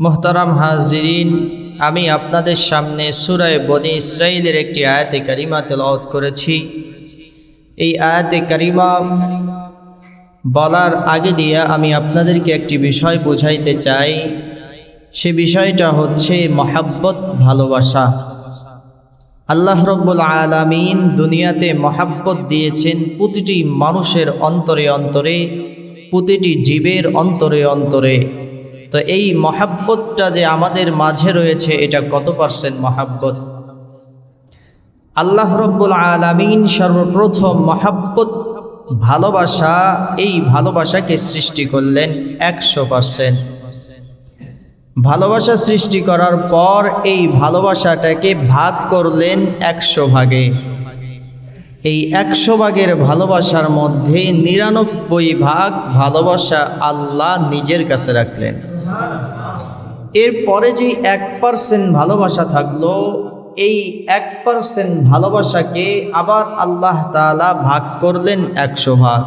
মোহতারাম হাজিরিন, আমি আপনাদের সামনে সূরা বনী ইসরাঈলের একটি আয়াতে কারিমা তেলাওয়াত করেছি। এই আয়াতে কারিমা বলার আগে দিয়ে আমি আপনাদেরকে একটি বিষয় বুঝাইতে চাই। সে বিষয়টা হচ্ছে মহাব্বত, ভালোবাসা। আল্লাহ রব্বুল আলামিন দুনিয়াতে মহাব্বত দিয়েছেন প্রতিটি মানুষের অন্তরে অন্তরে, প্রতিটি জীবের অন্তরে অন্তরে। তো এই মহাব্বতটা যে আমাদের মাঝে রয়েছে, এটা কত পার্সেন্ট মহাব্বত? আল্লাহ রব্বুল আলামিন সর্বপ্রথম মহাব্বত, ভালোবাসা, এই ভালোবাসাকে সৃষ্টি করলেন 100%। ভালোবাসা সৃষ্টি করার পর এই ভালোবাসাটাকে ভাগ করলেন 100 ভাগে। এই 100 ভাগের ভালোবাসার মধ্যে 99 ভাগ ভালোবাসা আল্লাহ নিজের কাছে রাখলেন। এরপরে যে 1% ভালোবাসা থাকলো, এই 1% ভালোবাসাকে আবার আল্লাহ তাআলা ভাগ করলেন 100 ভাগ।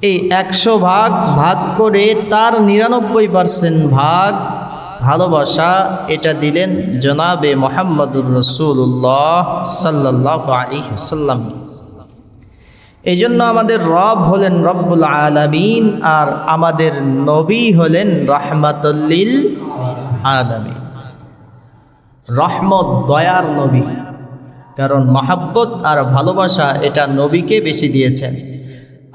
এই 100 ভাগ ভাগ করে তার 99% ভাগ ভালোবাসা এটা দিলেন জনাবে মুহাম্মদুর রাসূলুল্লাহ সাল্লাল্লাহু আলাইহি ওয়াসাল্লাম। এই জন্য আমাদের রব হলেন রব্বুল আলামিন, আর আমাদের নবী হলেন রাহমাতুল লিল আলামিন, রহমত, দয়ার নবী। কারণ মহাব্বত আর ভালোবাসা এটা নবীকে বেশি দিয়েছেন।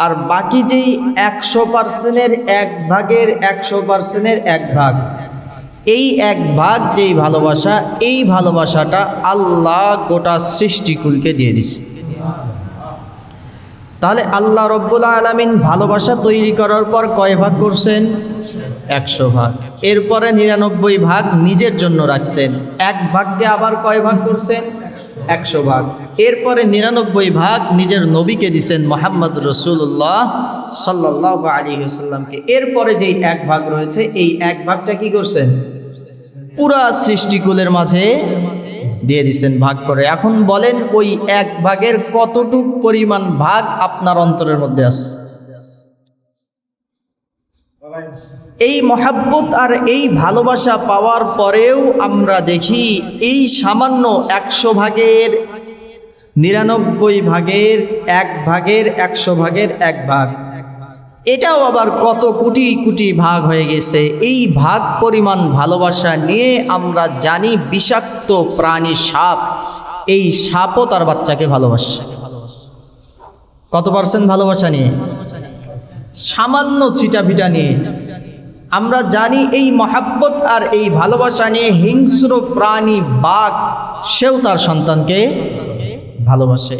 আর বাকি যেই 100%-এর 1 ভাগের 100%-এর 1 ভাগ, এই 1 ভাগ যেই ভালোবাসা, এই ভালোবাসাটা আল্লাহ গোটা সৃষ্টিকুলকে দিয়ে দিছে। তাহলে আল্লাহ রব্বুল আলামিন ভালোবাসা তৈরি করার পর কয় ভাগ করছেন? 100 ভাগ। এরপরে 99 ভাগ নিজের জন্য রাখছেন। 1 ভাগকে আবার কয় ভাগ করছেন? 100 ভাগ। এরপরে 99 ভাগ নিজের নবীকে দিছেন মুহাম্মদ রাসূলুল্লাহ সাল্লাল্লাহু আলাইহি ওয়াসাল্লামকে। এরপরে যেই 1 ভাগ রয়েছে, এই 1 ভাগটা কি করছেন? পুরা সৃষ্টিকুলের মাঝে দিয়ে দিছেন ভাগ করে। এখন বলেন, ওই 1 ভাগের কতটুক পরিমাণ ভাগ আপনার অন্তরের মধ্যে আছে? এই মহাব্বত আর এই ভালোবাসা পাওয়ার পরেও আমরা দেখি এই সামান্য 100 ভাগের 99 ভাগের 1 ভাগের 100 ভাগের 1 ভাগ, এটাও আবার কত কোটি কোটি ভাগ হয়ে গেছে। এই ভাগ পরিমাণ ভালোবাসা নিয়ে আমরা জানি বিষাক্ত প্রাণী সাপ, এই সাপও তার বাচ্চাকে ভালোবাসে। কত পার্সেন্ট ভালোবাসা নিয়ে? সামান্য ছিটাফিটা নিয়ে। আমরা জানি এই মহাব্বত আর এই ভালোবাসা নিয়ে হিংস্র প্রাণী বাঘ, সেও তার সন্তানকে ভালোবাসে।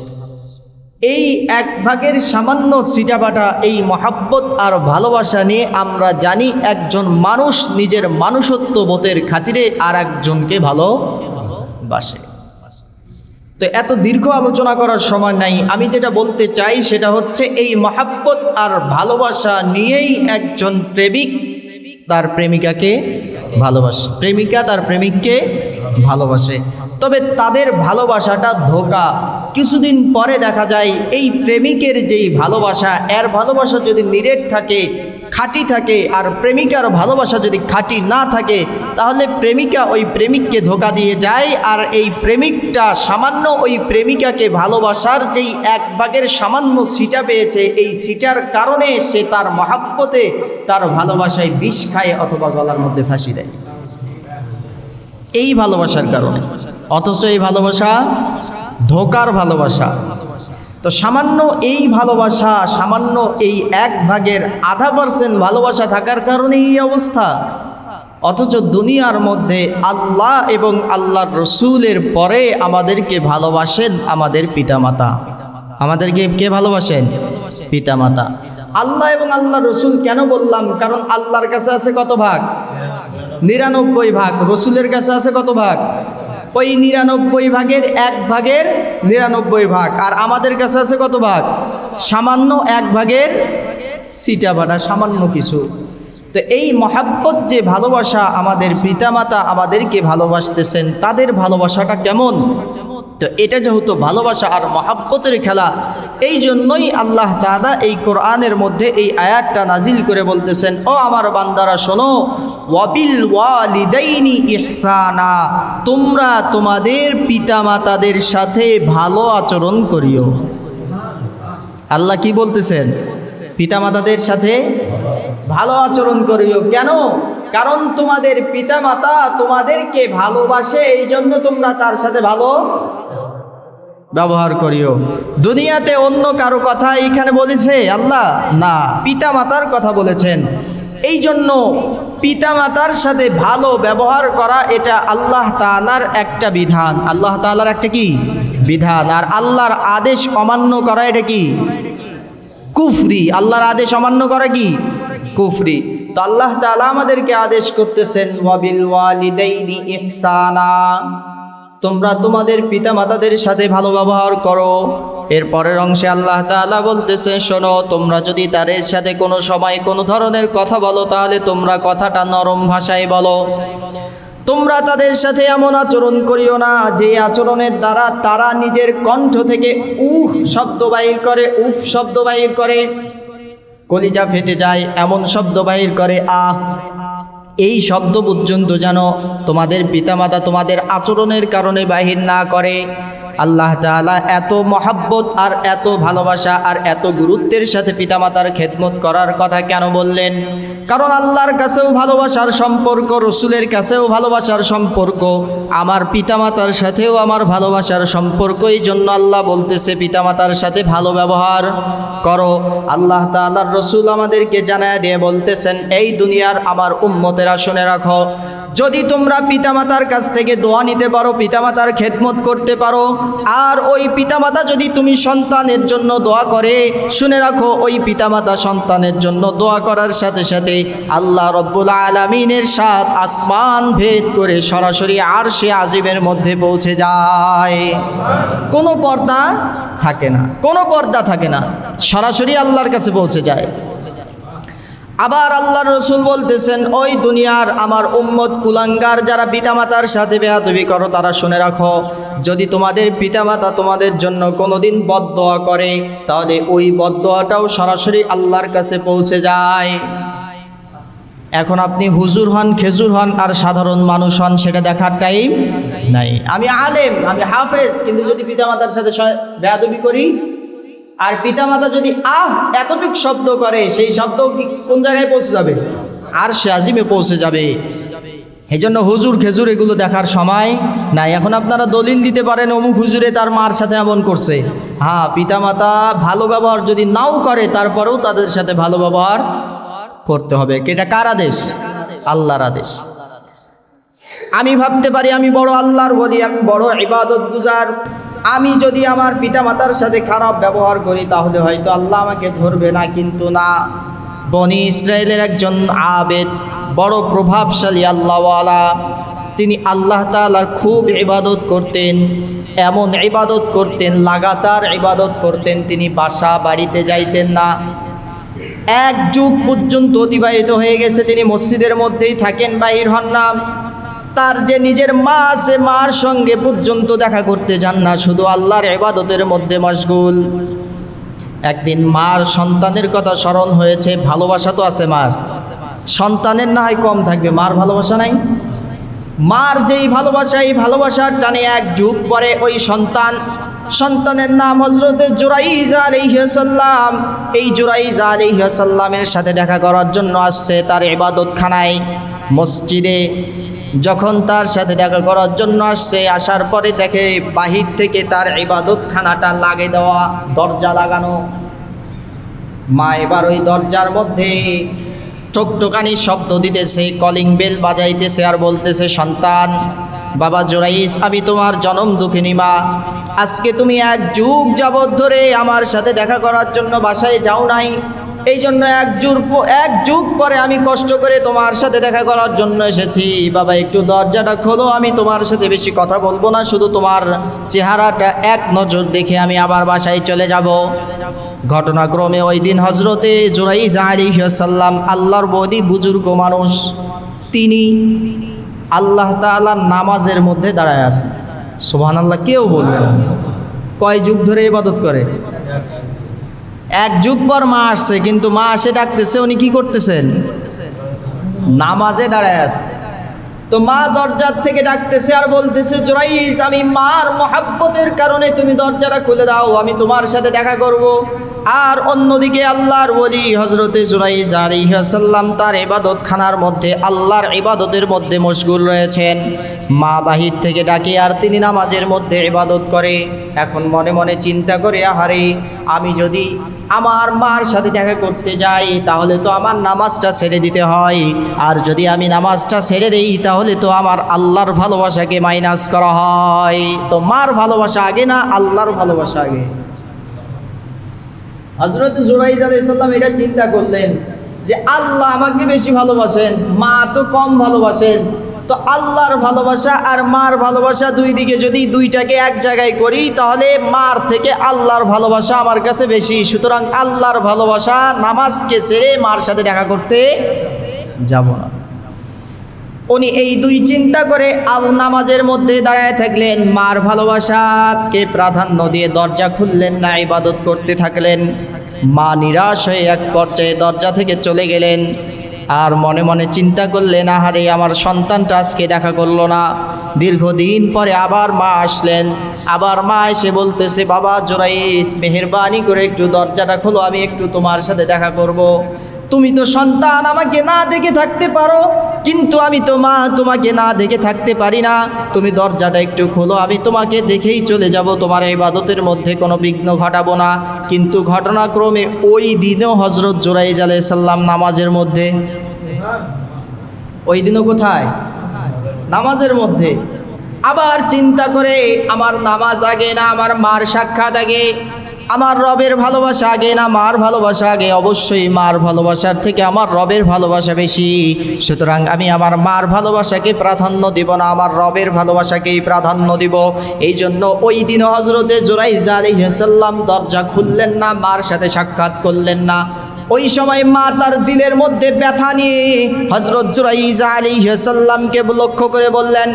এই 1 ভাগের সামান্য ছিটাফাটা এই মহাব্বত আর ভালোবাসা নিয়ে আমরা জানি একজন মানুষ নিজের মানুষত্ব বোধের খাতিরে আর একজনকে ভালোবাসে। তো এত দীর্ঘ আলোচনা করার সময় নাই। আমি যেটা বলতে চাই সেটা হচ্ছে, এই মহাব্বত আর ভালোবাসা নিয়েই একজন প্রেমিক তার প্রেমিকাকে ভালোবাসে, প্রেমিকা তার প্রেমিককে ভালোবাসে। তবে তাদের ভালোবাসাটা ধোঁকা। কিছুদিন পরে দেখা যায় এই প্রেমিকের যেই ভালোবাসা, এর ভালোবাসা যদি নিরেট থাকে, খাঁটি থাকে, আর প্রেমিকার ভালোবাসা যদি খাঁটি না থাকে, তাহলে প্রেমিকা ওই প্রেমিককে ধোঁকা দিয়ে যায়। আর এই প্রেমিকটা সামান্য ওই প্রেমিকাকে ভালোবাসার যেই 1 ভাগের সামান্য ছিটা পেয়েছে, এই ছিটার কারণে সে তার মহাব্বতে, তার ভালোবাসায় বিষ খায় অথবা গলার মধ্যে ফাঁসি দেয়, এই ভালোবাসার কারণে। অথচ এই ভালোবাসা ধোঁকার ভালোবাসা। তো সামান্য এই ভালোবাসা, সামান্য এই 1 ভাগের 0.5% ভালোবাসা থাকার কারণে এই অবস্থা। অথচ দুনিয়ার মধ্যে আল্লাহ এবং আল্লাহর রসুলের পরে আমাদেরকে ভালোবাসেন আমাদের পিতামাতা। আমাদেরকে কে ভালোবাসেন? পিতামাতা। আল্লাহ এবং আল্লাহর রসুল কেন বললাম? কারণ আল্লাহর কাছে আছে কত ভাগ? 99 ভাগ। রসুলের কাছে আছে কত ভাগ? ওই 99 ভাগের 1 ভাগের 99 ভাগ। আর আমাদের কাছে আছে কত ভাগ? সামান্য 1 ভাগের ছিটাফাটা, সামান্য কিছু। তো এই মহাব্বত যে ভালোবাসা, আমাদের পিতামাতা আমাদেরকে ভালোবাসতেছেন, তাদের ভালোবাসাটা কেমন? তো এটা যেহেতু ভালোবাসা আর মহাব্বতের খেলা, এই জন্যই আল্লাহ তাআলা এই কোরআনের মধ্যে এই আয়াতটা নাজিল করে বলতেছেন, ও আমার বান্দারা শোনো, ওয়াবিল ওয়ালিদাইনি ইহসানা, তোমরা তোমাদের পিতামাতাদের সাথে ভালো আচরণ করিও। আল্লাহ কি বলতেছেন? পিতামাতাদের সাথে ভালো আচরণ করিও। কেন? কারণ তোমাদের পিতামাতা তোমাদেরকে ভালোবাসে, এই জন্য তোমরা তার সাথে ভালো ব্যবহার করিও। দুনিয়াতে অন্য কারো কথা এইখানে বলেছে আল্লাহ? না, পিতামাতার কথা বলেছেন। এই জন্য পিতামাতার সাথে ভালো ব্যবহার করা এটা আল্লাহ তাআলার একটা বিধান, আল্লাহ তাআলার একটা কি বিধান। আর আল্লাহর আদেশ অমান্য করা এটা কি? কুফরি। আল্লাহর আদেশ অমান্য করা কি? কুফরি। তো আল্লাহ তাআলা আমাদেরকে আদেশ করতেছেন, ওয়াবিল ওয়ালিদাইনি ইহসানা, তোমরা তোমাদের পিতামাতাদের সাথে ভালো ব্যবহার করো। এর পরের অংশে আল্লাহ তাআলা বলতেছে, শোনো, তোমরা যদি তাদের সাথে কোনো সময় কোনো ধরনের কথা বলো, তাহলে তোমরা কথাটা নরম ভাষায় বলো। তোমরা তাদের সাথে এমন আচরণ করিও না যে আচরণের দ্বারা তারা নিজের কণ্ঠ থেকে উফ শব্দ বাহির করে, উফ শব্দ বাহির করে, কলিজা ফেটে যায় এমন শব্দ বাহির করে। এই শব্দ পর্যন্ত যেন তোমাদের পিতামাতা তোমাদের আচরণের কারণে বাহির না করে। আল্লাহ তাআলা এত মহাব্বত আর এত ভালোবাসা আর এত গুরুত্বের সাথে পিতামাতার খেদমত করার কথা কেন বললেন? কারণ আল্লাহর কাছেও ভালোবাসার সম্পর্ক, রসুলের কাছেও ভালোবাসার সম্পর্ক, আমার পিতামাতার সাথেও আমার ভালোবাসার সম্পর্ক। এই জন্য আল্লাহ বলতেছে পিতামাতার সাথে ভালো ব্যবহার করো। আল্লাহ তাআলার রসুল আমাদেরকে জানায় দিয়ে বলতেছেন, এই দুনিয়ার আমার উম্মতেরা শুনে রাখো, যদি তোমরা পিতামাতার কাছ থেকে দোয়া নিতে পারো, পিতামাতার খেদমত করতে পারো, আর ওই পিতামাতা যদি তুমি সন্তানের জন্য দোয়া করে, শুনে রাখো ওই পিতামাতা সন্তানের জন্য দোয়া করার সাথে সাথে আল্লাহ রব্বুল আলামিনের সাথ আসমান ভেদ করে সরাসরি আরশে আজিমের মধ্যে পৌঁছে যায়। কোনো পর্দা থাকে না, কোনো পর্দা থাকে না, সরাসরি আল্লাহর কাছে পৌঁছে যায়। আবার আল্লাহর রসুল বলতেছেন, ওই দুনিয়ার আমার উম্মত কুলাঙ্গার যারা পিতামাতার সাথে বেয়াদবি করো, তারা শুনে রাখো, যদি তোমাদের পিতামাতা তোমাদের জন্য কোনোদিন বদদোয়া করে, তাহলে ওই বদদোয়াটাও সরাসরি আল্লাহর কাছে পৌঁছে যায়। এখন আপনি হুজুর হন, খেজুর হন আর সাধারণ মানুষ হন, সেটা দেখার টাইম নাই। আমি আলেম, আমি হাফেজ, কিন্তু যদি পিতামাতার সাথে বেয়াদবি করি, আর পিতামাতা যদি এতটুক শব্দ করে, সেই শব্দ কোন জায়গায় পৌঁছে যাবে? আরশে আজিমে পৌঁছে যাবে। এই জন্য হুজুর খেজুর এগুলো দেখার সময় নাই। এখন আপনারা দলিল দিতে পারেন অমুক হুজুরে তার মার সাথে এমন করছে। হ্যাঁ, পিতামাতা ভালো ব্যবহার যদি নাও করে, তারপরেও তাদের সাথে ভালো ব্যবহার করতে হবে। এটা কার আদেশ? আল্লাহর আদেশ। আমি ভাবতে পারি আমি বড় আল্লাহর ওলি, আমি বড় ইবাদত গুজার, আমি যদি আমার পিতামাতার সাথে খারাপ ব্যবহার করি তাহলে হয়তো আল্লাহ আমাকে ধরবে না। কিন্তু না, বনি ইসরায়েলের একজন আবেদ, বড় প্রভাবশালী আল্লাহওয়ালা, তিনি আল্লাহ তাআলার খুব ইবাদত করতেন, এমন ইবাদত করতেন, লাগাতার ইবাদত করতেন, তিনি বাসা বাড়িতে যাইতেন না। এক যুগ পর্যন্ত অতিবাহিত হয়ে গেছে, তিনি মসজিদের মধ্যেই থাকেন, বাহির হন না। তার যে নিজের মা আছে, মার সঙ্গে পর্যন্ত দেখা করতে যান না, শুধু আল্লাহর ইবাদতের মধ্যে মশগুল। একদিন মার সন্তানের কথা স্মরণ হয়েছে, ভালোবাসা তো আছে মার, সন্তানের না হয় কম থাকবে, মার ভালোবাসা নাই। মার যেই ভালোবাসা, এই ভালোবাসার টানে এক যুগ পরে ওই সন্তানের নাম হযরতে জুরাইজ আলাইহিস সালাম। এই জুরাইজ আলাইহিস সালামের সাথে দেখা করার জন্য আসছে তার ইবাদতখানায়, মসজিদে। যখন তার সাথে দেখা করার জন্য আসছে, আসার পরে দেখে বাহির থেকে তার ইবাদতখানাটা লাগিয়ে দেওয়া, দরজা লাগানো। মা এবার ওই দরজার মধ্যে টোকটোকানি শব্দ দিতেছে, কলিং বেল বাজাইতেছে আর বলতেছে, সন্তান, বাবা জুরাইজ, আমি তোমার জনম দুঃখিনী মা, আজকে তুমি এক যুগ যাবৎ ধরে আমার সাথে দেখা করার জন্য বাসায় যাও নাই, এই জন্য এক যুগ পরে আমি কষ্ট করে তোমার সাথে দেখা করার জন্য এসেছি। বাবা, একটু দরজাটা খোলো, আমি তোমার সাথে বেশি কথা বলবো না, শুধু তোমার চেহারাটা এক নজর দেখে আমি আবার বাসায় চলে যাব। ঘটনাক্রমে ওই দিন হযরতে জুরাইজ আলাইহিস সালাম, আল্লাহর বদি বুজুর্গ মানুষ, তিনি আল্লাহ তাআলার নামাজের মধ্যে দাঁড়ায় আছেন। সুবহানাল্লাহ কেউ বলবে না। কয় যুগ ধরে ইবাদত করে? এক যুগ পর মা আসছে, কিন্তু মা আসে ডাকতেছে, উনি কি করতেছেন? নামাজে দাঁড়ায় আছে। তো মা দরজার থেকে ডাকতেছে আর বলতেছে, জুরাইজ, আমি মার মহাব্বতের কারণে তুমি দরজাটা খুলে দাও, আমি তোমার সাথে দেখা করব। আর অন্যদিকে আল্লাহর ওলি হযরতে জুরাইজ আলাইহিস সালাম তার ইবাদত খানার মধ্যে আল্লাহর ইবাদতের মধ্যে মশগুল রয়েছেন। মা বাহির থেকে ডাকে আর তিনি নামাজের মধ্যে ইবাদত করে। এখন মনে মনে চিন্তা করে, আহারে, আমি যদি আমার মার সাথে দেখা করতে যাই তাহলে তো আমার নামাজটা ছেড়ে দিতে হয়, আর যদি আমি নামাজটা ছেড়ে দেই তাহলে তো আমার আল্লাহর ভালোবাসাকে মাইনাস করা হয়। তো মার ভালোবাসা আগে না আল্লাহর ভালোবাসা আগে? হযরত জুরাইজ আলাইহিস সালাম এটা চিন্তা করলেন যে আল্লাহ আমাকে বেশি ভালোবাসেন, মা তো কম ভালোবাসেন। তো আল্লাহর ভালোবাসা আর মার ভালোবাসা দুই দিকে যদি দুইটাকে এক জায়গায় করি তাহলে মার থেকে আল্লাহর ভালোবাসা আমার কাছে বেশি। সুতরাং আল্লাহর ভালোবাসা নামাজকে ছেড়ে মার সাথে দেখা করতে যাব না। উনি এই দুই চিন্তা করে নামাজের মধ্যে দাঁড়ায় থাকলেন, মার ভালোবাসাকে প্রাধান্য দিয়ে দরজা খুললেন না, ইবাদত করতে থাকলেন। মা নিরাশ হয়ে এক পর্যায়ে দরজা থেকে চলে গেলেন। আর মনে মনে চিন্তা করলেন, আহারে, আমার সন্তানটা আজকে দেখা করলো না। দীর্ঘদিন পরে আবার মা আসলেন। আবার মা এসে বলতেছে, বাবা জুরাইজ, মেহেরবানি করে একটু দরজাটা খোলো, আমি একটু তোমার সাথে দেখা করব। তুমি তো সন্তান, আমাকে না দেখে থাকতে পারো, কিন্তু আমি তো মা, তোমাকে না দেখে থাকতে পারি না। তুমি দরজাটা একটু খোলো, আমি তোমাকে দেখেই চলে যাব, তোমার ইবাদতের মধ্যে কোনো বিঘ্ন ঘটাবো না। কিন্তু ঘটনাক্রমে ওই দিনও হযরত জুরাইজ আলাইহিস সালাম নামাজের মধ্যে। ওই দিনও কোথায়? নামাজের মধ্যে। আবার চিন্তা করে, আমার নামাজ আগে না আমার মার সাক্ষাৎ আগে, আমার রবের ভালোবাসা আগে না মার ভালোবাসা আগে? অবশ্যই মার ভালোবাসার থেকে আমার রবের ভালোবাসা বেশি। সুতরাং আমি আমার মার ভালোবাসাকে প্রাধান্য দিব না, আমার রবের ভালোবাসাকেই প্রাধান্য দিব। এই জন্য ওই দিন হযরতে জুরাইজ আলাইহিস সালাম দরজা খুললেন না, মার সাথে সাক্ষাৎ করলেন না। ওই সময় মা তার দিলের মধ্যে ব্যথা নিয়ে হযরত জুরাইজ আলাইহিস সালামকে লক্ষ্য করে বললেন,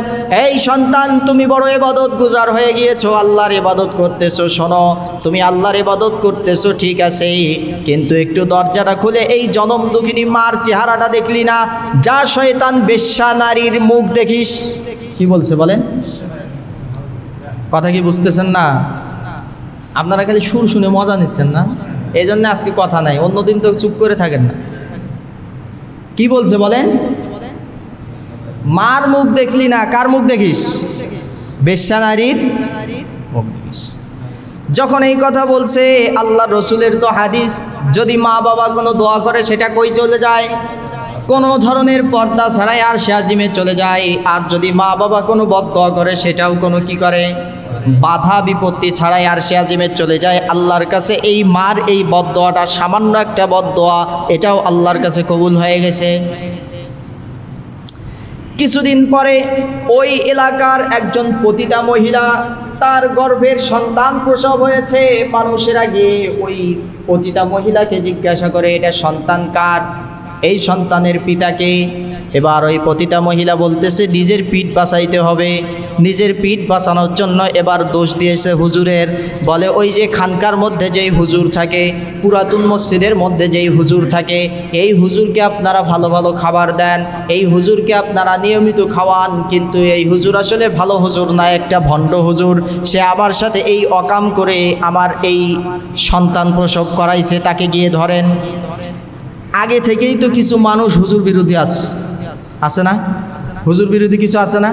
এই সন্তান, তুমি বড় ইবাদত গুজার হয়ে গিয়েছো, আল্লাহর ইবাদত করতেছো। শোনো, তুমি আল্লাহর ইবাদত করতেছো ঠিক আছে, কিন্তু একটু দরজাটা খুলে এই জনম দুঃখিনী মার চেহারাটা দেখলি না? যা শয়তান বেশ্যা নারীর মুখ দেখিস। কি বলছে বলেন? কথা কি বুঝতেছেন না? আপনারা খালি সুর শুনে মজা নিচ্ছেন না, এই জন্য আজকে কথা নাই। অন্যদিন তো চুপ করে থাকেন না। কি বলছে বলেন? মার মুখ দেখলি না, কার মুখ দেখিস? বেশ্যা নারীর মুখ দেখিস। যখন এই কথা বলছে, আল্লাহ রসুলের তো হাদিস, যদি মা বাবা কোনো দোয়া করে সেটা কই চলে যায়? কোনো ধরনের পর্দা ছাড়াই আর সে আজিমে চলে যায়। আর যদি মা বাবা কোনো বদদোয়া করে সেটাও কোনো কি করে? বাধা বিপত্তি ছাড়াই আর সে আজিমে চলে যায়। আল্লাহর কাছে এই মার এই বদদোয়াটা সামান্য একটা বদদোয়া, এটাও আল্লাহর কাছে কবুল হয়ে গেছে। কিছুদিন পরে ওই এলাকার একজন পতিতা মহিলা, তার গর্ভের সন্তান প্রসব হয়েছে। মানুষেরা গিয়ে ওই পতিতা মহিলাকে জিজ্ঞাসা করে, এটা সন্তান কার? এই সন্তানের পিতাকে। এবার ওই পতিতা মহিলা বলতেছে, নিজের পিঠ বাঁচাইতে হবে। নিজের পিঠ বাঁচানোর জন্য এবার দোষ দিয়েছে হুজুরের। বলে, ওই যে খানকার মধ্যে যেই হুজুর থাকে, পুরাতন মসজিদের মধ্যে যেই হুজুর থাকে, এই হুজুরকে আপনারা ভালো ভালো খাবার দেন, এই হুজুরকে আপনারা নিয়মিত খাওয়ান, কিন্তু এই হুজুর আসলে ভালো হুজুর না, একটা ভণ্ড হুজুর। সে আমার সাথে এই অকাম করে আমার এই সন্তান প্রসব করাইছে, তাকে গিয়ে ধরেন। আগে থেকেই তো কিছু মানুষ হুজুর বিরোধী আছে না? হুজুর বিরোধী কিছু আছে না?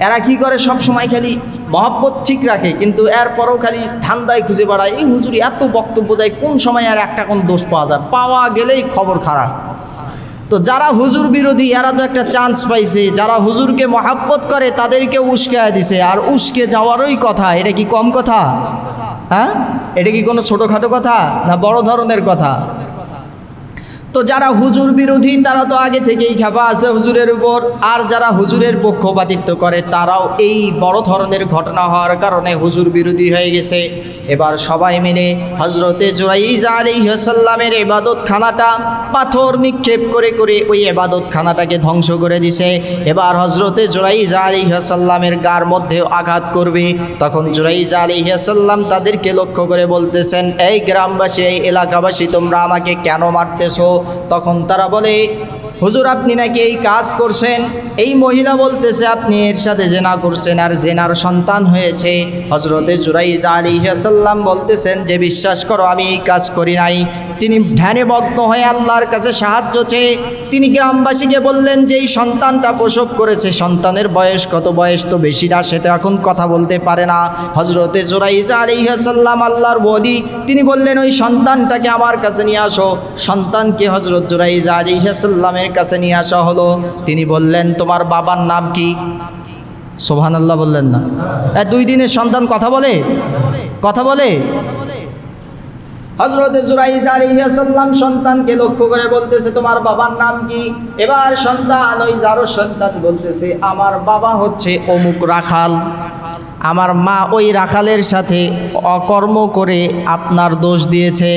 এরা কি করে, সব সময় খালি মহব্বত ঠিক রাখে, কিন্তু এরপরও খালি ধান্দায় খুঁজে বেড়ায়, এই হুজুর এত বক্তব্য দেয়, কোন সময় আর একটা কোন দোষ পাওয়া যায়, পাওয়া গেলেই খবর খারাপ। তো যারা হুজুর বিরোধী এরা তো একটা চান্স পাইছে, যারা হুজুরকে মহব্বত করে তাদেরকে উস্কায় দিছে। আর উস্কে যাওয়ারই কথা, এটা কি কম কথা? হ্যাঁ, এটা কি কোনো ছোটোখাটো কথা না বড় ধরনের কথা? তো যারা হুজুর বিরোধী তারা তো আগে থেকেই খেপা আছে হুজুরের উপর, আর যারা হুজুরের পক্ষপাতিত্ব করে তারাও এই বড় ধরনের ঘটনা হওয়ার কারণে হুজুর বিরোধী হয়ে গেছে। এবার সবাই মিলে হজরতে জুরাইজ আলাইহিস সালামের ইবাদতখানাটা পাথর নিক্ষেপ করে করে ওই ইবাদতখানাটাকে ধ্বংস করে দিছে। এবার হজরতে জুরাইজ আলাইহিস সালামের গার মধ্যে আঘাত করবে, তখন জুরাইজ আলাইহিস সালাম তাদেরকে লক্ষ্য করে বলতেছেন, এই গ্রামবাসী, এই এলাকাবাসী, তোমরা আমাকে কেন মারতেছো? তখন তারা বলে, হুজুর আপনি নাকি এই কাজ করছেন। এই মহিলা বলতেছে, আপনি এর সাথে জেনা করছেন আর জেনার সন্তান হয়েছে। হজরতে জুরাইজ আলাইহিস সালাম বলতেছেন যে বিশ্বাস করো আমি এই কাজ করি নাই। তিনি ধ্যানে মগ্ন হয়ে আল্লাহর কাছে সাহায্য চেয়ে তিনি গ্রামবাসীকে বললেন যে এই সন্তানটা প্রসব করেছে, সন্তানের বয়স কত? বয়স তো বেশি না, সে তো এখন কথা বলতে পারে না। হজরতে জুরাইজ আলাইহিস সালাম আল্লাহর ওলি, তিনি বললেন ওই সন্তানটাকে আমার কাছে নিয়ে আসো। সন্তানকে হজরত জুরাইজ আলাইহিস সালামের কাছে নিয়ে আসা হলো। তিনি বললেন, তোমার বাবার নাম কি? সুবহানাল্লাহ বললেন না? 2 দিনের সন্তান কথা বলে? কথা বলে? হযরত জুরাইজ আলাইহিস সালাম সন্তানকে লক্ষ্য করে বলতেছে, তোমার বাবার নাম কি? এবার সন্তান, ওই যারো সন্তান বলতেছে, আমার বাবা হচ্ছে অমুক রাখাল, আমার মা ওই রাখালের সাথে অকর্ম করে আপনার দোষ দিয়েছে।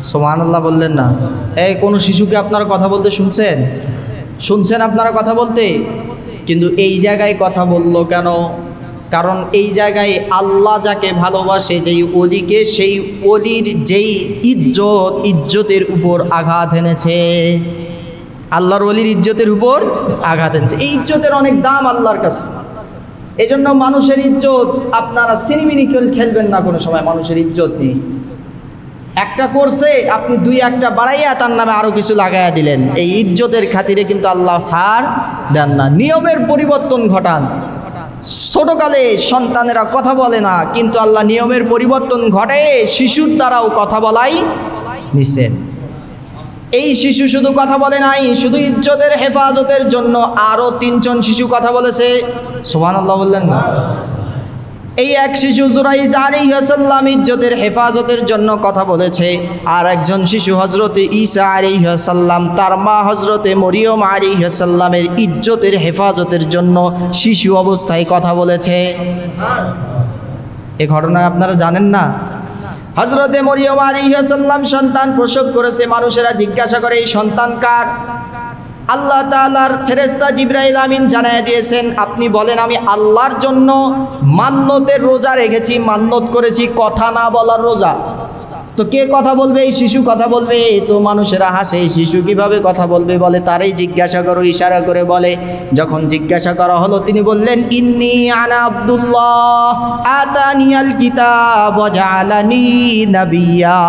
সুবহানাল্লাহ বললেন না? এই কোনো শিশুকে আপনারা কথা বলতে শুনছেন? শুনছেন আপনারা কথা বলতে? কিন্তু এই জায়গায় কথা বললো কেন? কারণ এই জায়গায় আল্লাহ যাকে ভালোবাসে, যেই ওলিকে, সেই ওলির যেই ইজ্জতের উপর আঘাত এনেছে। আল্লাহর ওলির ইজ্জতের উপর আঘাত এনেছে। এই ইজ্জতের অনেক দাম আল্লাহর কাছে। এই জন্য মানুষের ইজ্জত আপনারা সিনেমিনি খেলবেন না কোনো সময়। মানুষের ইজ্জত নেই, একটা করছে আপনি 2-1টা বাড়াইয়া তার নামে আরও কিছু লাগাইয়া দিলেন। এই ইজ্জতের খাতিরে কিন্তু আল্লাহ ছাড় দেন না। নিয়মের পরিবর্তন ঘটান। ছোটকালে সন্তানেরা কথা বলে না, কিন্তু আল্লাহ নিয়মের পরিবর্তন ঘটে শিশুর দ্বারাও কথা বলাই নিষেধ। এই শিশু শুধু কথা বলে নাই, শুধু ইজ্জতের হেফাজতের জন্য আরও 3 জন শিশু কথা বলেছে। সুবহানাল্লাহ বললেন না? এই এক শিশু জুরাইজ আলাইহিস সালাম ইজ্জতের হেফাজতের জন্য কথা বলেছে, আর একজন শিশু হজরতে ঈসা আলাইহিস সালাম, তার মা হজরতে মরিয়ম আলাইহিস সালামের ইজ্জতের হেফাজতের জন্য শিশু অবস্থায় কথা বলেছে। এই ঘটনা আপনারা জানেন না? হজরতে মরিয়ম আলাইহিস সালাম সন্তান প্রসব করেছে। মানুষেরা জিজ্ঞাসা করে এই সন্তান কার? আল্লাহ তাআলার ফেরেশতা জিবরাইল আমিন জানায় দিয়েছেন, আপনি বলেন আমি আল্লাহর জন্য মান্নতের রোজা রেখেছি, মান্নত করেছি কথা না বলার রোজা। তো কে কথা বলবে? এই শিশু কথা বলবে। তো মানুষেরা হাসে, এই শিশু কিভাবে কথা বলবে? বলে তারই জিজ্ঞাসা করো, ইশারা করে বলে। যখন জিজ্ঞাসা করা হলো তিনি বললেন, ইন্নী আনা আব্দুল্লাহ আতানিয়াল কিতাব ওয়া জাআলানি নাবিয়্যা।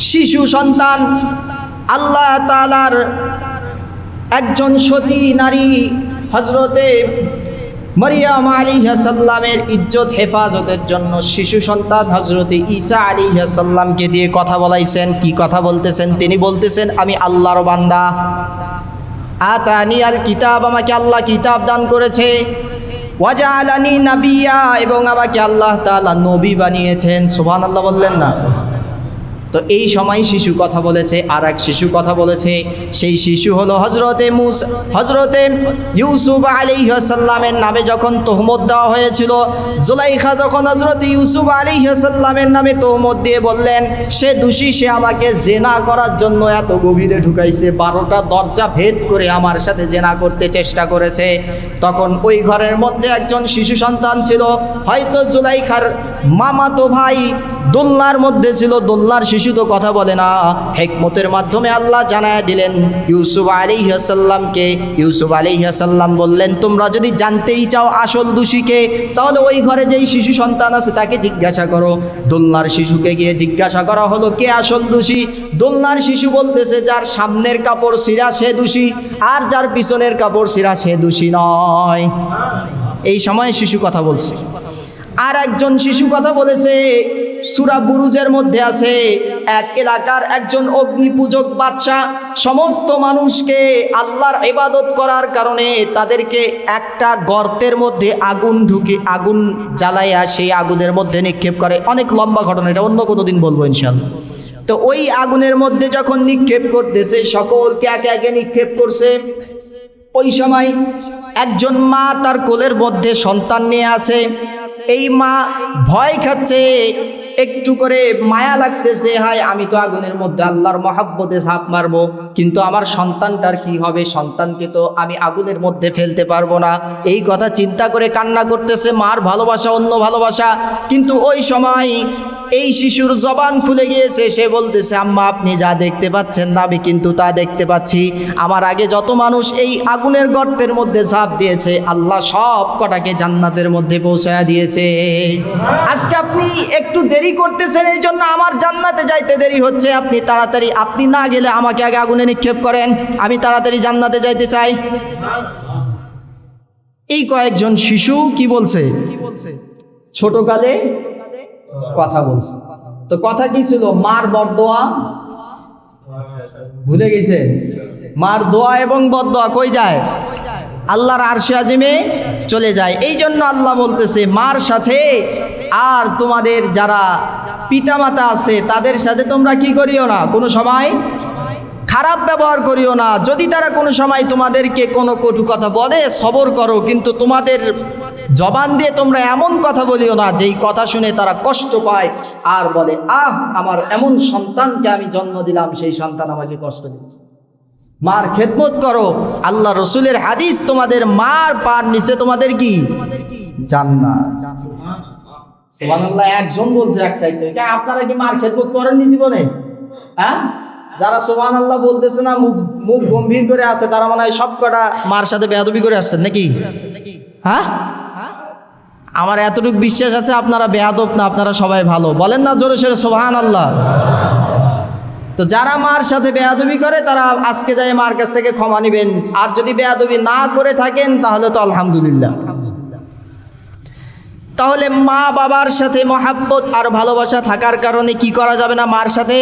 শিশু সন্তান আল্লাহ তাআলার একজন সতী নারী হজরতে মরিয়ম আলাইহিস সালামের ইজ্জত হেফাজতের জন্য শিশু সন্তান হজরতে ঈসা আলাইহিস সালামকে দিয়ে কথা বলাইছেন। কি কথা বলতেছেন? তিনি বলতেছেন, আমি আল্লাহর বান্দা। আতানিয়াল কিতাব, আমাকে আল্লাহ কিতাব দান করেছে। ওয়া জাআলানি নাবিয়্যা, এবং আমাকে আল্লাহ তাআলা নবী বানিয়েছেন। সুবহানাল্লাহ বললেন না? তো এই সময় শিশু কথা বলেছে। আর এক শিশু কথা বলেছে, সেই শিশু হলো হজরতে ইউসুফ আলাইহিস সালামের নামে যখন তহমত দেওয়া হয়েছিল। জুলাইখা যখন হজরত ইউসুফ আলাইহিস সালামের নামে তহমত দিয়ে বললেন সে দোষী, সে আমাকে জেনা করার জন্য এত গভীরে ঢুকাইছে, 12টা দরজা ভেদ করে আমার সাথে জেনা করতে চেষ্টা করেছে। তখন ওই ঘরের মধ্যে একজন শিশু সন্তান ছিল, হয়তো জুলাইখার মামাতো ভাই দোলনার মধ্যে ছিল। দোলনার শিশু তো কথা বলে না। হিকমতের মাধ্যমে আল্লাহ জানায় দিলেন ইউসুফ আলাইহিস সালামকে। ইউসুফ আলাইহিস সালাম বললেন, তোমরা যদি জানতেই চাও আসল দোষীকে, তাহলে ওই ঘরে যেই শিশু সন্তান আছে তাকে জিজ্ঞাসা করো। দোলনার শিশুকে গিয়ে জিজ্ঞাসা করা হলো কে আসল দোষী। দোলনার শিশু বলতেছে, যার সামনের কাপড় ছিঁড়া সে দোষী, আর যার পিছনের কাপড় ছিঁড়া সে দোষী নয়। এই সময় শিশু কথা বলছে। আর একজন শিশু কথা বলেছে, সূরা বুরুজের মধ্যে আছে, এক এলাকার একজন অগ্নি পূজক বাদশা সমস্ত মানুষকে আল্লাহর ইবাদত করার কারণে তাদেরকে একটা গর্তের মধ্যে আগুন জ্বালাইয়া সেই আগুনের মধ্যে নিক্ষেপ করে। অনেক লম্বা ঘটনা, এটা অন্য কোনো দিন বলবো ইনশাআল্লাহ। তো ওই আগুনের মধ্যে যখন নিক্ষেপ করতেছে, সকলকে একে একে নিক্ষেপ করছে। ওই সময় একজন মা তার কোলের মধ্যে সন্তান নিয়ে আসে। এই মা ভয় খাচ্ছে, একটু করে মায়া লাগতেছে, হায় আমি তো আগুনের মধ্যে আল্লাহর মহাব্বতে ঝাঁপ মারবো, কিন্তু আমার সন্তানটার কি হবে, সন্তানকে তো আমি আগুনের মধ্যে ফেলতে পারবো না। এই কথা চিন্তা করে কান্না করতেছে। মার ভালোবাসা অন্য ভালোবাসা, কিন্তু ওই সময় এই শিশুর জবান খুলে গিয়েছে। সে বলতেছে, আম্মা আপনি যা দেখতে পাচ্ছেন না আমি কিন্তু তা দেখতে পাচ্ছি। আমার আগে যত মানুষ এই আগুনের গর্তের মধ্যে ঝাঁপ দিয়েছে, আল্লাহ সব কটাকে জান্নাতের মধ্যে পৌঁছায়া দিয়েছে। আজকে আপনি একটু দেরি করতেছেন, এই জন্য আমার জান্নাতে যাইতে দেরি হচ্ছে। আপনি তাড়াতাড়ি, আপনি না গেলে আমাকে আগে আগুনে নিক্ষেপ করেন, আমি তাড়াতাড়ি জান্নাতে যাইতে চাই। এই কয়েকজন শিশু কি বলছে? ছোটকালে কথা বলছে। তো কথা কি ছিল? মার বদদোয়া ভুলে গেছে। মার দোয়া এবং বদদোয়া কই যায়? আল্লাহর আরশে আজিমে চলে যায়। এই জন্য আল্লাহ বলতেছে, মার সাথে আর তোমাদের যারা পিতামাতা আছে তাদের সাথে তোমরা কি করিও না, কোনো সময় খারাপ ব্যবহার করিও না। যদি তারা কোনো সময় তোমাদেরকে কোনো কটু কথা বলে, সবর করো, কিন্তু তোমাদের জবান দিয়ে তোমরা এমন কথা বলিও না যেই কথা শুনে তারা কষ্ট পায় আর বলে, আহ আমার এমন সন্তানকে আমি জন্ম দিলাম, সেই সন্তান আমাকে কষ্ট দিচ্ছে। মার খেদমত করো। আল্লাহ রসুলের হাদিস, তোমাদের মার পার নিচে তোমাদের কি জান্নাত। সুবহানাল্লাহ। একজন বলছে এক সাইড থেকে, আপনারা কি মার খেদমত করেননি জীবনে? হ্যাঁ, যারা সুবহানাল্লাহ বলতেছে না, মুখ গম্ভীর করে আছে, তারা মনে হয় সব কটা মার সাথে বেয়াদবি করে আসছেন নাকি? হ্যাঁ, আমার এতটুকু বিশ্বাস আছে আপনারা বেয়াদব না, আপনারা সবাই ভালো। বলেন না জোরে সোরে সুবহানাল্লাহ। তো যারা মার সাথে বেয়াদবি করে তারা আজকে যায় মার কাছ থেকে ক্ষমা নেবেন, আর যদি বেয়াদবি না করে থাকেন তাহলে তো আলহামদুলিল্লাহ। তাহলে মা বাবার সাথে মহাব্বত আর ভালোবাসা থাকার কারণে কি করা যাবে না? মার সাথে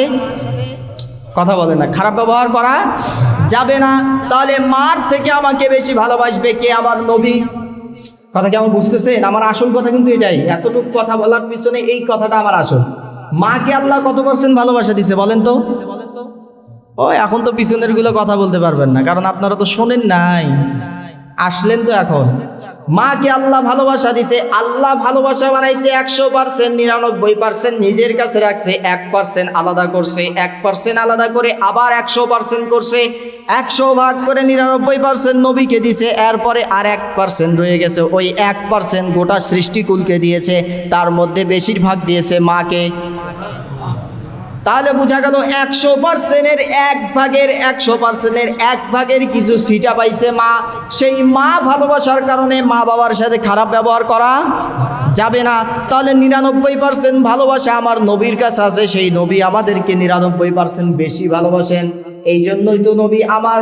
কথা বলে না, খারাপ ব্যবহার করা যাবে না। তাহলে মার থেকে আমাকে বেশি ভালোবাসবে কে? আমার নবী। কথা কি আমার বুঝতেছেন? আমার আসল কথা কিন্তু এটাই। এতটুকু কথা বলার পিছনে এই কথাটা আমার আসল। মাকে আল্লাহ কত পার্সেন্ট ভালোবাসা দিছে বলেন তো? ও এখন তো পিছনের গুলো কথা বলতে পারবেন না, কারণ আপনারা তো শোনেন নাই, আসলেন তো এখন। মাকে আল্লাহ ভালোবাসা দিছে। আল্লাহ ভালোবাসা বানাইছে 100%, 99% নিজের কাছে রাখছে, 1% আলাদা করছে, 1% আলাদা করে আবার 100% করছে। 100 ভাগ করে 99% নবীকে দিছে, এরপরে আর 1% রয়ে গেছে। ওই 1% গোটা সৃষ্টিকুলকে দিয়েছে, তার মধ্যে বেশিরভাগ দিয়েছে মাকে। তাহলে বোঝা গেল 100%-এর 1 ভাগের কিছু সিটা পাইছে মা। সেই মা ভালোবাসার কারণে মা বাবার সাথে খারাপ ব্যবহার করা যাবে না। তাহলে 99% ভালোবাসা আমার নবীর কাছে আছে, সেই নবী আমাদেরকে 99% বেশি ভালোবাসেন। এই জন্যই তো নবী আমার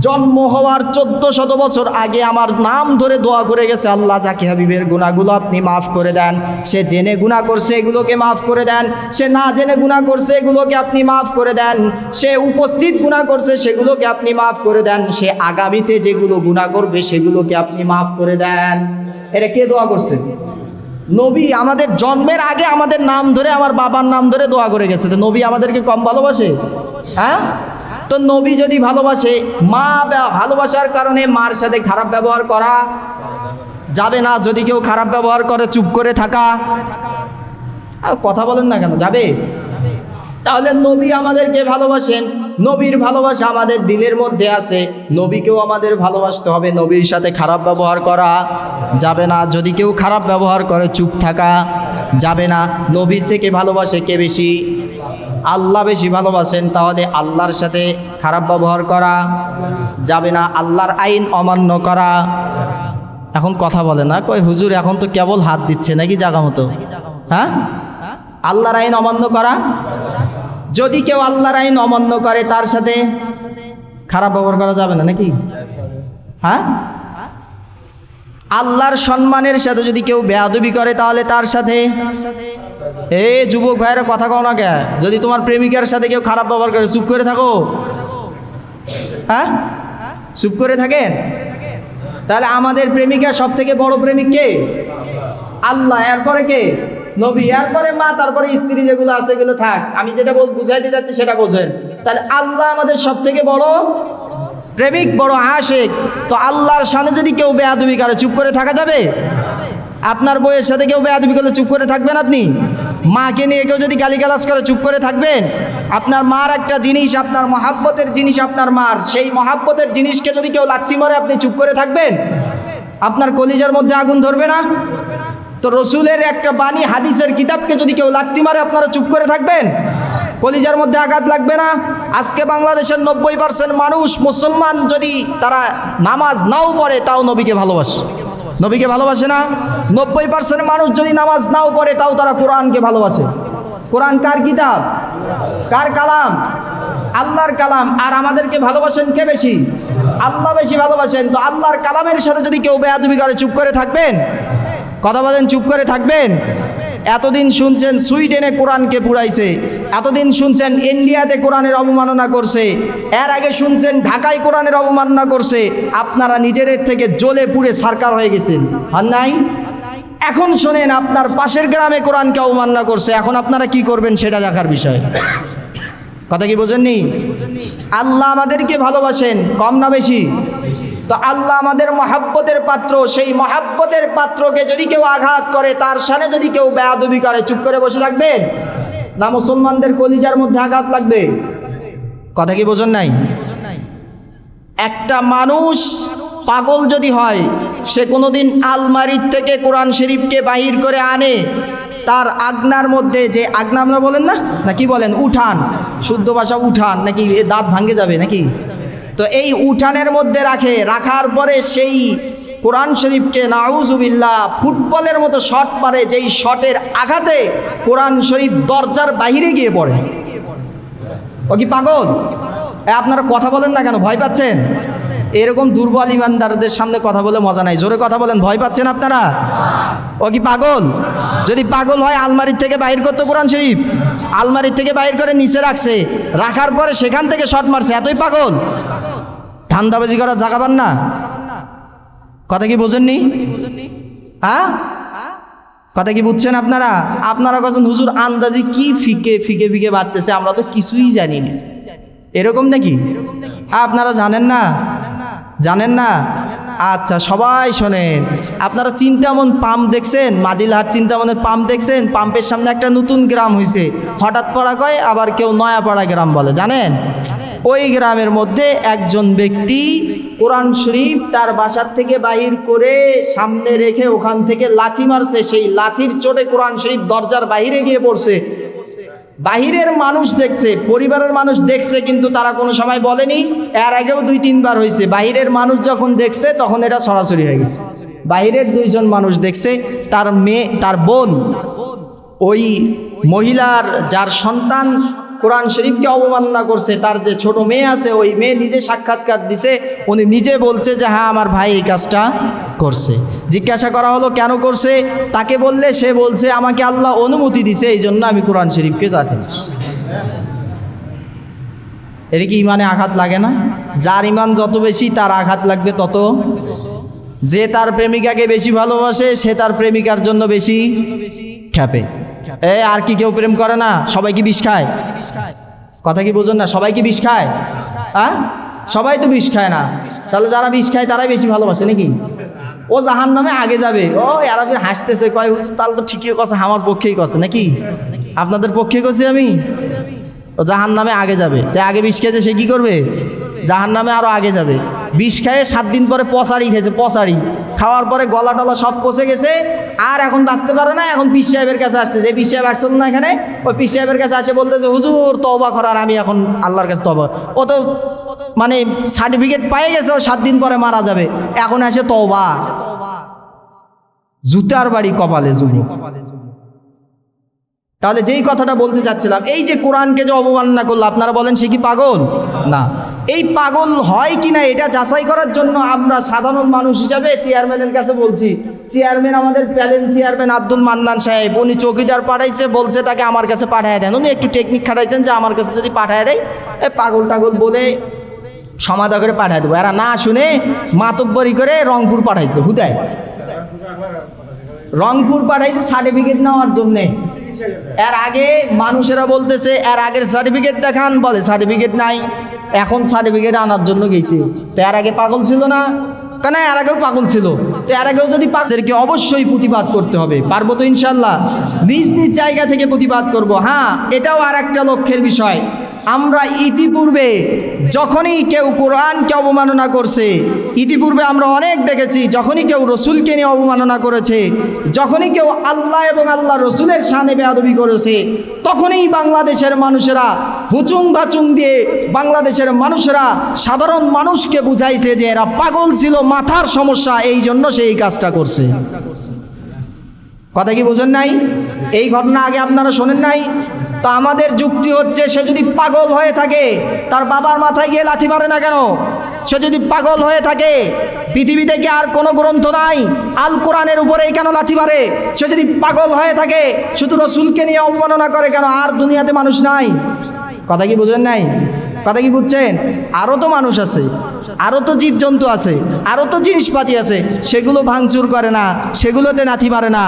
জন্ম হওয়ার 1400 বছর আগে আমার নাম ধরে দোয়া করে গেছে, আল্লাহ জাকি হাবিবের গুনাহগুলো আপনি মাফ করে দেন। সে জেনে গুনাহ করছে, এগুলোকে মাফ করে দেন। সে না জেনে গুনাহ করছে, এগুলোকে আপনি মাফ করে দেন। সে উপস্থিত গুনাহ করছে, সেগুলোকে আপনি মাফ করে দেন। সে আগামীতে যেগুলো গুনাহ করবে, সেগুলোকে আপনি মাফ করে দেন। এটা কে দোয়া করছে? নবী। আমাদের জন্মের আগে আমাদের নাম ধরে, আমার বাবার নাম ধরে দোয়া করে গেছে। তো নবী আমাদেরকে কম ভালোবাসে? হ্যাঁ। তো নবী যদি ভালোবাসে, মা ভালোবাসার কারণে মার সাথে খারাপ ব্যবহার করা যাবে না। যদি কেউ খারাপ ব্যবহার করে চুপ করে থাকা, কথা বলেন না কেন, যাবে? তাহলে নবী আমাদেরকে ভালোবাসেন, নবীর ভালোবাসা আমাদের দিলের মধ্যে আছে। নবীকেও আমাদের ভালোবাসতে হবে, নবীর সাথে খারাপ ব্যবহার করা যাবে না। যদি কেউ খারাপ ব্যবহার করে চুপ থাকা যাবে না। নবীর থেকে ভালোবাসে কে বেশি? আল্লাহ বেশি ভালোবাসেন। তাহলে আল্লাহর সাথে খারাপ ব্যবহার করা যাবে না, আল্লাহর আইন অমান্য করা। এখন কথা বলে না, কই হুজুর এখন তো কেবল হাত দিচ্ছে নাকি জায়গা মতো? হ্যাঁ, আল্লাহর আইন অমান্য করা। যদি কেউ আল্লাহর আইন অমান্য করে তার সাথে খারাপ ব্যবহার করা যাবে না নাকি? হ্যাঁ, আল্লাহর সম্মানের সাথে যদি কেউ বেয়াদবি করে তাহলে তার সাথে, যুবক ভাইয়েরা কথা কও না কে? যদি তোমার প্রেমিকার সাথে কেউ খারাপ ব্যবহার করে চুপ করে থাকো? হ্যাঁ, চুপ করে থাকেন? তাহলে আমাদের প্রেমিকা সব থেকে বড় প্রেমিক কে? আল্লাহ। এরপরে কে? নবী, এরপরে মা, তারপরে স্ত্রী যেগুলো আছে এগুলো থাক। আমি যেটা বুঝাইতে যাচ্ছি সেটা বোঝেন। তাহলে আল্লাহ আমাদের সব থেকে বড় প্রেমিক, বড় আশিক। তো আল্লাহর সামনে যদি কেউ বেয়াদবি করে চুপ করে থাকা যাবে? আপনার বউয়ের সাথে কেউ বেয়াদবি করলে চুপ করে থাকবেন আপনি? মাকে নিয়ে কেউ যদি গালিগালাজ করে চুপ করে থাকবেন? আপনার মার একটা জিনিস, আপনার মহাব্বতের জিনিস আপনার মার, সেই মহাব্বতের জিনিসকে যদি কেউ লাথি মারে আপনি চুপ করে থাকবেন? আপনার কলিজার মধ্যে আগুন ধরবে না? তো রসুলের একটা বাণী, হাদিসের কিতাবকে যদি কেউ লাথি মারে আপনারা চুপ করে থাকবেন? কলিজার মধ্যে আঘাত লাগবে না? আজকে বাংলাদেশের 90% মানুষ মুসলমান, যদি তারা নামাজ নাও পড়ে তাও নবীকে ভালোবাসে। নবীকে ভালোবাসে না? 90% মানুষ যদি নামাজ নাও পড়ে তাও তারা কোরআনকে ভালোবাসে। কোরআন কার কিতাব? কার কালাম? আল্লাহর কালাম। আর আমাদেরকে ভালোবাসেন কে বেশি? আল্লাহ বেশি ভালোবাসেন। তো আল্লাহর কালামের সাথে যদি কেউ বেয়াদবি করে চুপ করে থাকবেন? কথা বলেন, চুপ করে থাকবেন? এতদিন শুনছেন সুইডেনে কোরআনকে পুড়াইছে, এতদিন শুনছেন ইন্ডিয়াতে কোরআনের অবমাননা করছে, এর আগে শুনছেন ঢাকায় কোরআনের অবমাননা করছে। আপনারা নিজেদের থেকে জ্বলে পুড়ে সারকার হয়ে গেছেন, আর নাই? এখন শোনেন আপনার পাশের গ্রামে কোরআনকে অবমাননা করছে, এখন আপনারা কি করবেন সেটা দেখার বিষয়। কথা কি বোঝেননি? আল্লাহ আমাদেরকে ভালোবাসেন, কম না বেশি? তো আল্লাহ আমাদের মহাব্বতের পাত্র, সেই মহাব্বতের পাত্রকে যদি কেউ আঘাত করে, তার সামনে যদি কেউ বেয়াদবি করে, চুপ করে বসে থাকবেন না? মুসলমানদের কলিজার মধ্যে আঘাত লাগবে। কথা কি বোঝেন নাই? একটা মানুষ পাগল যদি হয়, সে কোনোদিন আলমারির থেকে কোরআন শরীফকে বাহির করে আনে, তার আগনার মধ্যে, যে আগনা আমরা বলেন না, নাকি বলেন উঠান, শুদ্ধ ভাষা উঠান, নাকি দাঁত ভাঙে যাবে নাকি? তো এই উঠানের মধ্যে রাখার পরে সেই কোরআন শরীফকে নাউজুবিল্লাহ ফুটবলের মতো শট মারে, যেই শটের আঘাতে কোরআন শরীফ দরজার বাহিরে গিয়ে পড়ে। ও কি পাগল? আপনারা কথা বলেন না কেন? ভয় পাচ্ছেন? এরকম দুর্বল ইমানদারদের সামনে কথা বলে মজা নাই। জোরে কথা বলেন, ভয় পাচ্ছেন আপনারা? ও কি পাগল? যদি পাগল হয় আলমারির থেকে বাহির করতো কোরআন শরীফ, আলমারির থেকে বাহির করে নিচে রাখছে, রাখার পরে সেখান থেকে শট মারছে, এতই পাগল? ধান্দাবাজি করার জায়গা পান না? কথা কি বোঝেননি? হ্যাঁ, কথা কি বুঝছেন আপনারা? আপনারা কখন হুজুর আন্দাজি কি ফিকে ফিকে ফিকে বাড়তেছে, আমরা তো কিছুই জানি না, এরকম নাকি? আপনারা জানেন না? জানেন না? আচ্ছা, সবাই শোনেন। আপনারা চিন্তামন পাম্প দেখছেন? মাদিলহাট চিন্তামনের পাম্প দেখছেন? পাম্পের সামনে একটা নতুন গ্রাম হয়েছে, হঠাৎ পড়া কয়, আবার কেউ নয়াপাড়া গ্রাম বলে, জানেন? ওই গ্রামের মধ্যে একজন ব্যক্তি কোরআন শরীফ তার বাসার থেকে বাহির করে সামনে রেখে ওখান থেকে লাথি মারছে, সেই লাথির চোটে কোরআন শরীফ দরজার বাহিরে গিয়ে পড়ছে। বাহিরের মানুষ দেখছে, পরিবারের মানুষ দেখছে, কিন্তু তারা কোনো সময় বলেনি। এর আগেও 2-3 বার হয়েছে, বাহিরের মানুষ যখন দেখছে তখন এটা সরাসরি হয়ে গেছে। বাহিরের 2 জন মানুষ দেখছে, তার মেয়ে, তার বোন, ওই মহিলার যার সন্তান কোরআন শরীফকে অবমাননা করছে, তার যে ছোট মেয়ে আছে, ওই মেয়ে নিজে সাক্ষাৎকার দিছে, উনি নিজে বলছে যে হ্যাঁ আমার ভাই এই কাজটা করছে। জিজ্ঞাসা করা হলো কেন করছে, তাকে বললে সে বলছে আমাকে আল্লাহ অনুমতি দিছে, এই জন্য আমি কোরআন শরীফকে গাছে দিচ্ছি। এটা কি ইমানে আঘাত লাগে না? যার ইমান যত বেশি তার আঘাত লাগবে তত। যে তার প্রেমিকাকে বেশি ভালোবাসে সে তার প্রেমিকার জন্য বেশি খ্যাপে। আর কি কেউ প্রেম করে না? সবাই কি বিষ খায়? কথা কি বোঝেন না? সবাই কি বিষ খায়? হ্যাঁ, সবাই তো বিষ খায় না। তাহলে যারা বিষ খায় তারাই বেশি ভালোবাসে নাকি? ও জাহান নামে আগে যাবে। ও এরা ফির হাসতেছে, কয় হুজুর তাহলে তো ঠিকই কথা, আমার পক্ষেই কথা নাকি? আপনাদের পক্ষে করছি আমি? ও জাহান নামে আগে যাবে। যে আগে বিষ খেয়েছে সে কি করবে? জাহান নামে আরো আগে যাবে। বিষ খেয়ে 7 দিন পরে পচাড়ি খেয়েছে, পচাড়ি খাওয়ার পরে গলা টলা সব পচে গেছে, আর এখন বাঁচতে পারে না। এখন পীর সাহেবের কাছে আসছে, যে পীর সাহেব আসছিল না এখানে, ওই পীর সাহেবের কাছে আসে বলতেছে হুজুর তওবা করার, আমি এখন আল্লাহর কাছে তওবা। ও তো মানে সার্টিফিকেট পেয়ে গেছে, ও 7 দিন পরে মারা যাবে, এখন আসে তওবা। জুতার বাড়ি কপালে যুবক। তাহলে যেই কথাটা বলতে যাচ্ছিলাম, এই যে কোরআনকে যে অবমাননা করলো, আপনারা বলেন সে কি পাগল? না। এই পাগল হয় কিনা এটা যাচাই করার জন্য আমরা সাধারণ মানুষ হিসাবে চেয়ারম্যানের কাছে বলছি। চেয়ারম্যান, আমাদের প্যালেন চেয়ারম্যান আব্দুল মান্নান সাহেব, উনি চৌকিদার পাঠাইছে, বলছে তাকে আমার কাছে পাঠায় দেন। উনি একটু টেকনিক খাটাইছেন যে আমার কাছে যদি পাঠায় দেয়, পাগল টাগল বলে সমাধা করে পাঠায় দেবো। এরা না শুনে মাতব্বরি করে রংপুর পাঠাইছে হুদায়। রংপুর পাঠাইছে সার্টিফিকেট নেওয়ার জন্যে। এর আগে মানুষেরা বলতেছে এর আগের সার্টিফিকেট দেখান, বলে সার্টিফিকেট নাই, এখন সার্টিফিকেট আনার জন্য গেছি। তো এর আগে পাগল ছিল না? কেন এর আগেও পাগল ছিল। তো এর আগেও যদি পাগলদেরকে অবশ্যই প্রতিবাদ করতে হবে। পারবো তো ইনশাল্লাহ, নিজ নিজ জায়গা থেকে প্রতিবাদ করব। হ্যাঁ, এটাও আর একটা লক্ষ্যের বিষয়। আমরা ইতিপূর্বে যখনই কেউ কোরআনকে অবমাননা করছে, ইতিপূর্বে আমরা অনেক দেখেছি, যখনই কেউ রসুলকে নিয়ে অবমাননা করেছে, যখনই কেউ আল্লাহ এবং আল্লাহ রসুলের শানে বেয়াদবি করেছে, তখনই বাংলাদেশের মানুষেরা হুচুং বাচুং দিয়ে বাংলাদেশের মানুষেরা সাধারণ মানুষকে বুঝাইছে যে এরা পাগল ছিল, মাথার সমস্যা, এই জন্য সে এই কাজটা করছে। কথা কি বোঝেন নাই? এই ঘটনা আগে আপনারা শোনেন নাই? তো আমাদের যুক্তি হচ্ছে, সে যদি পাগল হয়ে থাকে তার বাবার মাথায় গিয়ে লাথি মারে না কেন? সে যদি পাগল হয়ে থাকে, পৃথিবীতে কি আর কোনো গ্রন্থ নাই? আল কোরআনের উপরেই কেন লাথি মারে? সে যদি পাগল হয়ে থাকে, শুধু রসুলকে নিয়ে অবমাননা করে কেন? আর দুনিয়াতে মানুষ নাই? কথা কি বুঝেন নাই? কথা কি বুঝছেন? আরও তো মানুষ আছে, আরও তো জীবজন্তু আছে, আরও তো জিনিসপাতি আছে, সেগুলো ভাঙচুর করে না, সেগুলোতে লাথি মারে না,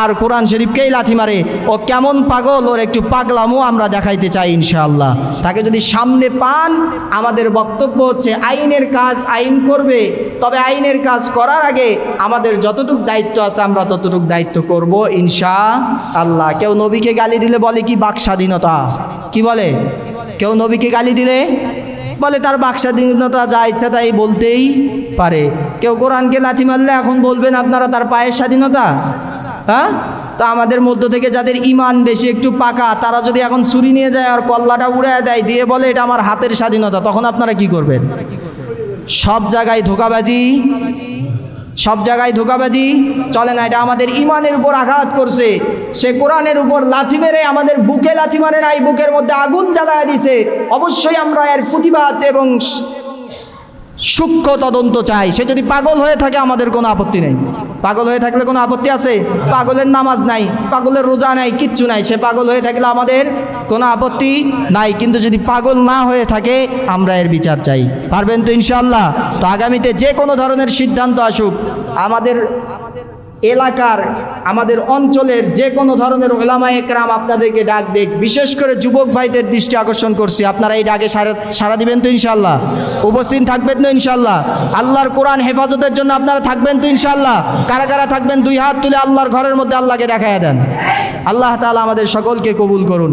আর কোরআন শরীফকেই লাথি মারে। ও কেমন পাগল, ওর একটু পাগলামও আমরা দেখাইতে চাই ইনশাআল্লাহ। তাকে যদি সামনে পান, আমাদের বক্তব্য হচ্ছে আইনের কাজ আইন করবে, তবে আইনের কাজ করার আগে আমাদের যতটুক দায়িত্ব আছে আমরা ততটুক দায়িত্ব করব ইনশাআল্লাহ। কেউ নবীকে গালি দিলে বলে কি বাক স্বাধীনতা, কি বলে? কেউ নবীকে গালি দিলে বলে তার বাক স্বাধীনতা, যা ইচ্ছা তাই বলতেই পারে। কেউ কোরআনকে লাথি মারলে এখন বলবেন আপনারা তার পায়ের স্বাধীনতা। হ্যাঁ, তা আমাদের মধ্য থেকে যাদের ইমান বেশি, একটু পাকা, তারা যদি এখন ছুরি নিয়ে যায় আর কল্লাটা উড়ায় দেয়, দিয়ে বলে এটা আমার হাতের স্বাধীনতা, তখন আপনারা কি করবেন? সব জায়গায় ধোঁকাবাজি, সব জায়গায় ধোঁকাবাজি চলে না। এটা আমাদের ইমানের উপর আঘাত করছে। সে কোরআনের উপর লাথি মেরে আমাদের বুকে লাথি মারে নাই, বুকের মধ্যে আগুন জ্বালায় দিছে। অবশ্যই আমরা এর প্রতিবাদ এবং সূক্ষ্ম তদন্ত চাই। সে যদি পাগল হয়ে থাকে আমাদের কোনো আপত্তি নেই। পাগল হয়ে থাকলে কোনো আপত্তি আছে? পাগলের নামাজ নাই, পাগলের রোজা নাই, কিচ্ছু নাই। সে পাগল হয়ে থাকলে আমাদের কোনো আপত্তি নাই। কিন্তু যদি পাগল না হয়ে থাকে আমরা এর বিচার চাই। পারবেন তো ইনশাআল্লাহ? তো আগামীতে যে কোনো ধরনের সিদ্ধান্ত আসুক, আমাদের এলাকার, আমাদের অঞ্চলের যে কোনো ধরনের ওলামা একরাম আপনাদেরকে ডাক দেখ। বিশেষ করে যুবক ভাইদের দৃষ্টি আকর্ষণ করছি, আপনারা এই ডাকে সাড়া দিবেন তো ইনশাআল্লাহ? উপস্থিত থাকবেন তো ইনশাআল্লাহ? আল্লাহর কোরআন হেফাজতের জন্য আপনারা থাকবেন তো ইনশাআল্লাহ? কারা কারা থাকবেন দুই হাত তুলে আল্লাহর ঘরের মধ্যে আল্লাহকে দেখায়া দেন। আল্লাহ তাআলা আমাদের সকলকে কবুল করুন।